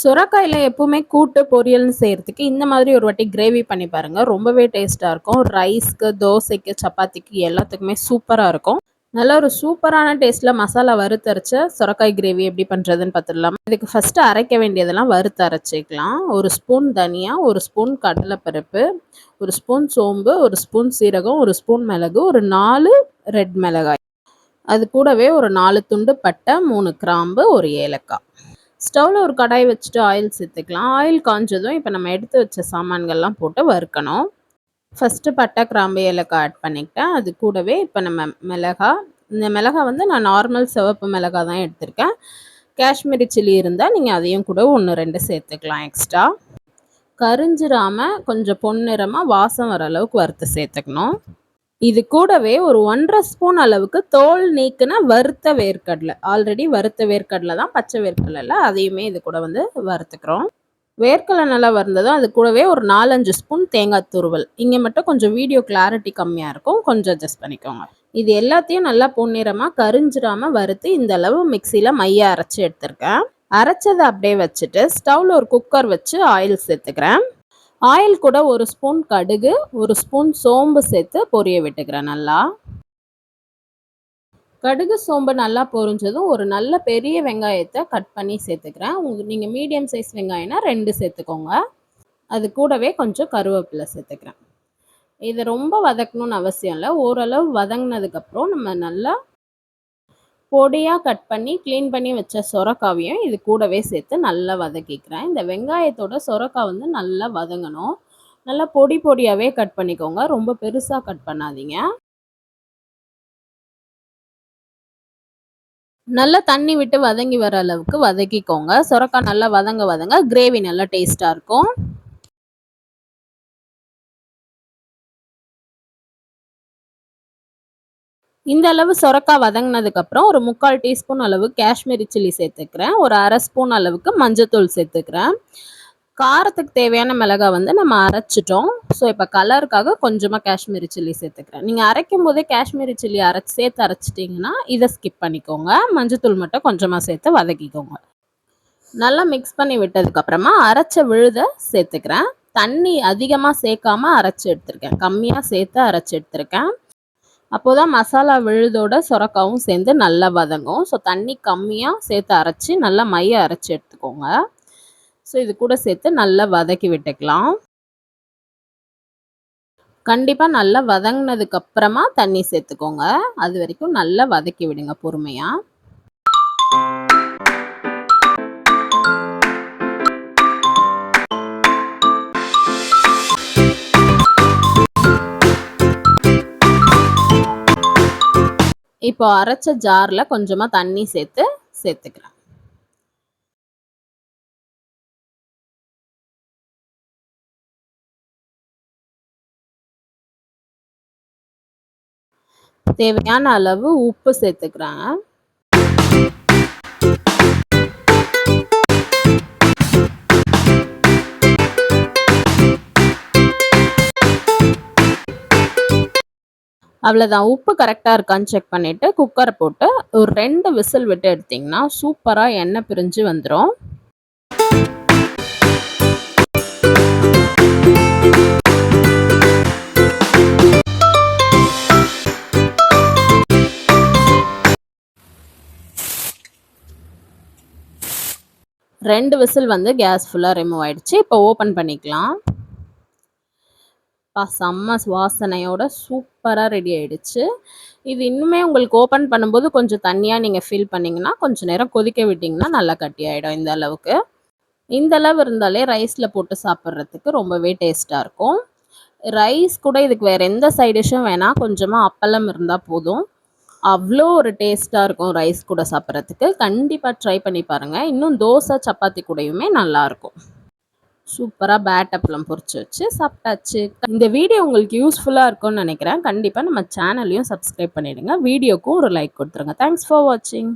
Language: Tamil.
சுரக்காயில எப்பவுமே கூட்டு, பொரியல்னு செய்றதுக்கு இந்த மாதிரி ஒரு வாட்டி கிரேவி பண்ணி பாருங்க. ரொம்பவே டேஸ்ட்டா இருக்கும். ரைஸ்க்கு, தோசைக்கு, சப்பாத்திக்கு எல்லாத்துக்குமே சூப்பரா இருக்கும். நல்ல ஒரு சூப்பரான டேஸ்ட்ல மசாலா வறுத்தரைச்ச சுரக்காய் கிரேவி எப்படி பண்றதுன்னு பார்த்துடலாம். இதுக்கு ஃபர்ஸ்ட்டு அரைக்க வேண்டியதெல்லாம் வறுத்து அரைச்சிக்கலாம். 1 ஸ்பூன் தனியா, 1 ஸ்பூன் கடலைப்பருப்பு, 1 ஸ்பூன் சோம்பு, 1 ஸ்பூன் சீரகம், 1 ஸ்பூன் மிளகு, ஒரு 4 ரெட் மிளகாய். அது கூடவே ஒரு 4 துண்டு பட்டை, 3 கிராம்பு, 1 ஏலக்காய். ஸ்டவ்ல ஒரு கடாய் வச்சுட்டு ஆயில் சேர்த்துக்கலாம். ஆயில் காஞ்சதும் இப்போ நம்ம எடுத்து வச்ச சாமான்கள்லாம் போட்டு வறுக்கணும். ஃபஸ்ட்டு பட்டை, கிராம்பு, ஏலக்காய் ஆட் பண்ணிக்கிட்டேன். அது கூடவே இப்போ நம்ம இந்த மிளகா வந்து நான் நார்மல் சிவப்பு மிளகா தான் எடுத்திருக்கேன். காஷ்மீரி சில்லி இருந்தால் நீங்கள் அதையும் கூட 1, 2 சேர்த்துக்கலாம் எக்ஸ்ட்ரா. கரிஞ்சிராம கொஞ்சம் பொன்னிறமாக வாசம் வர அளவுக்கு வறுத்து சேர்த்துக்கணும். இது கூடவே ஒரு 1½ ஸ்பூன் அளவுக்கு தோல் நீக்கின வறுத்த வேர்க்கடலை. ஆல்ரெடி வறுத்த வேர்க்கடலை தான், பச்சை வேர்க்கடலை அதையுமே இது கூட வந்து வறுத்துக்கிறோம். வேர்க்கடலை நல்லா வறுந்ததும் அது கூடவே ஒரு 4, 5 ஸ்பூன் தேங்காய் துருவல். இங்கே மட்டும் கொஞ்சம் வீடியோ கிளாரிட்டி கம்மியாக இருக்கும், கொஞ்சம் அட்ஜஸ்ட் பண்ணிக்கோங்க. இது எல்லாத்தையும் நல்லா பொன்னிறமாக கரிஞ்சிராமல் வறுத்து இந்த அளவு மிக்சியில் மைய அரைச்சி எடுத்திருக்கேன். அரைச்சதை அப்படியே வச்சுட்டு ஸ்டவ்வில் ஒரு குக்கர் வச்சு ஆயில் சேர்த்துக்கிறேன். ஆயில் கூட 1 ஸ்பூன் கடுகு, 1 ஸ்பூன் சோம்பு சேர்த்து பொரிய விட்டுக்கிறேன் நல்லா. கடுகு, சோம்பு நல்லா பொரிஞ்சதும் ஒரு நல்ல பெரிய வெங்காயத்தை கட் பண்ணி சேர்த்துக்கிறேன். நீங்கள் மீடியம் சைஸ் வெங்காயம்னா 2 சேர்த்துக்கோங்க. அது கூடவே கொஞ்சம் கருவேப்பிலை சேர்த்துக்கிறேன். இதை ரொம்ப வதக்கணும்னு அவசியம் இல்லை. ஓரளவு வதங்கினதுக்கப்புறம் நம்ம நல்லா பொடியாக கட் பண்ணி க்ளீன் பண்ணி வச்ச சொரக்காவையும் இது கூடவே சேர்த்து நல்லா வதக்கிக்கிறேன். இந்த வெங்காயத்தோட சொரக்காய் வந்து நல்லா வதங்கணும். நல்லா பொடி பொடியாகவே கட் பண்ணிக்கோங்க, ரொம்ப பெருசாக கட் பண்ணாதீங்க. நல்லா தண்ணி விட்டு வதங்கி வர அளவுக்கு வதக்கிக்கோங்க. சொரக்காய் நல்லா வதங்க கிரேவி நல்லா டேஸ்ட்டாக இருக்கும். இந்த அளவு சொரக்காய் வதங்கினதுக்கப்புறம் ஒரு 3/4 டீஸ்பூன் அளவு காஷ்மீரி சில்லி சேர்த்துக்கிறேன். ஒரு 1/2 ஸ்பூன் அளவுக்கு மஞ்சத்தூள் சேர்த்துக்கிறேன். காரத்துக்கு தேவையான மிளகாய் வந்து நம்ம அரைச்சிட்டோம். ஸோ இப்போ கலருக்காக கொஞ்சமாக காஷ்மீரி சில்லி சேர்த்துக்கிறேன். நீங்கள் அரைக்கும் போதே காஷ்மீரி சில்லி சேர்த்து அரைச்சிட்டிங்கன்னா இதை ஸ்கிப் பண்ணிக்கோங்க. மஞ்சத்தூள் மட்டும் கொஞ்சமாக சேர்த்து வதக்கிக்கோங்க. நல்லா மிக்ஸ் பண்ணி விட்டதுக்கப்புறமா அரைச்ச விழுதை சேர்த்துக்கிறேன். தண்ணி அதிகமாக சேர்க்காம அரைச்சி எடுத்திருக்கேன், கம்மியாக சேர்த்து அரைச்சி எடுத்திருக்கேன். அப்போதான் மசாலா விழுதோட சொரக்காவும் சேர்ந்து நல்லா வதங்கும். ஸோ தண்ணி கம்மியாக சேர்த்து அரைச்சி நல்லா மைய அரைச்சி எடுத்துக்கோங்க. ஸோ இது கூட சேர்த்து நல்லா வதக்கி விட்டுக்கலாம். கண்டிப்பாக நல்லா வதங்கினதுக்கப்புறமா தண்ணி சேர்த்துக்கோங்க. அது வரைக்கும் நல்லா வதக்கி விடுங்க பொறுமையாக. இப்போ அரைச்ச ஜாரில் கொஞ்சமாக தண்ணி சேர்த்துக்கிறேன். தேவையான அளவு உப்பு சேர்த்துக்கிறேன். அவ்வளோதான். உப்பு கரெக்டாக இருக்கான்னு செக் பண்ணிவிட்டு குக்கரை போட்டு ஒரு 2 விசில் விட்டு எடுத்திங்கன்னா சூப்பராக எண்ணெய் பிரிஞ்சு வந்துடும். ரெண்டு விசில் வந்து கேஸ் ஃபுல்லாக ரிமூவ் ஆகிடுச்சு. இப்போ ஓப்பன் பண்ணிக்கலாம். செம்ம வாசனையோட சூப்பராக ரெடி ஆகிடுச்சு. இது இன்னுமே உங்களுக்கு ஓப்பன் பண்ணும்போது கொஞ்சம் தண்ணியாக நீங்கள் ஃபில் பண்ணிங்கன்னா கொஞ்சம் நேரம் கொதிக்க விட்டிங்கன்னா நல்லா கட்டி ஆகிடும். இந்த அளவுக்கு இந்த அளவு இருந்தாலே ரைஸில் போட்டு சாப்பிட்றதுக்கு ரொம்பவே டேஸ்ட்டாக இருக்கும். ரைஸ் கூட இதுக்கு வேறு எந்த சைட் டிஷ்ஷும் வேணாம், கொஞ்சமாக அப்பளம் இருந்தால் போதும். அவ்வளோ ஒரு டேஸ்ட்டாக இருக்கும் ரைஸ் கூட சாப்பிட்றதுக்கு. கண்டிப்பாக ட்ரை பண்ணி பாருங்கள். இன்னும் தோசை, சப்பாத்தி கூடயுமே நல்லாயிருக்கும். சூப்பராக பேட் அப்பளம் பொரிச்சு வச்சு சாப்பிட்டாச்சு. இந்த வீடியோ உங்களுக்கு யூஸ்ஃபுல்லாக இருக்கும்னு நினைக்கிறேன். கண்டிப்பாக நம்ம சேனலையும் சப்ஸ்கிரைப் பண்ணிவிடுங்க. வீடியோக்கும் ஒரு லைக் கொடுத்துருங்க. தேங்க்ஸ் ஃபார் வாட்சிங்.